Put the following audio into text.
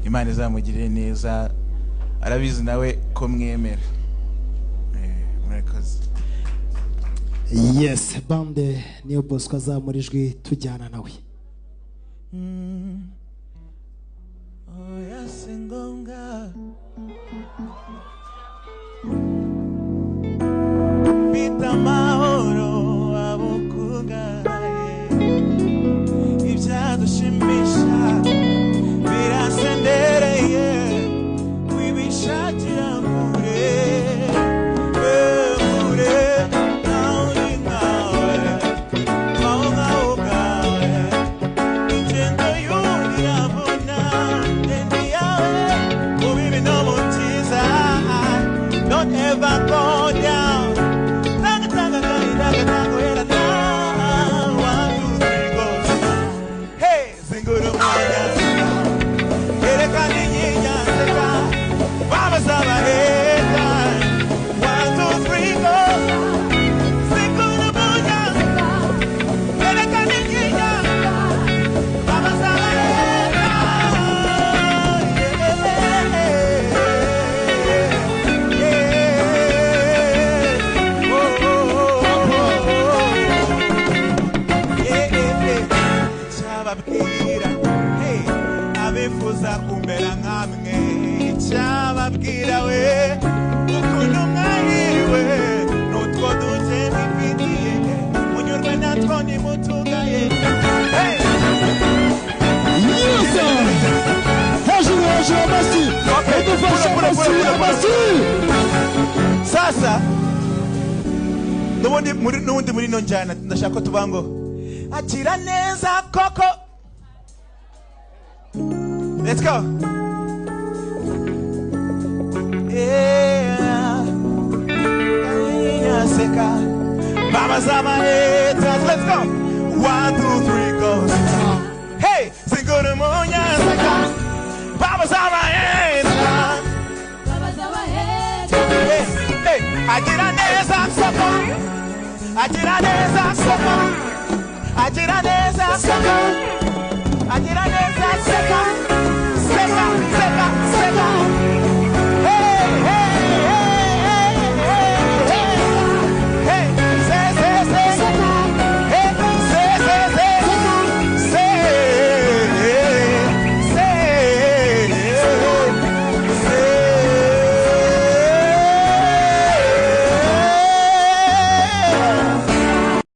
Imana izamugirire neza arabizi nawe ko mwemera murakoze. Yes, bande niyo Bosco azamurijwe tujyana nawe. Oya singonga Pita mahoro abokungaye ibyadushimisha birasendereye wibishakira kure kure nawe nawe maunga ugawe ingendo yurirabona ndendi yawe ubibi no mutiza don't ever go down tanga era na 1 2 3 go hey zinguru moya Sasa nubundi muri no njana ndashaka tubango akira neza koko. Let's go. Yeah. Seka. Mama Zama haters. Let's go. 1 2 3 go. Hey, sing good morning. Seka. Mama Zama haters. Hey, akira neza koko. Akira neza koko. Akira neza koko. Akira neza koko. Seka.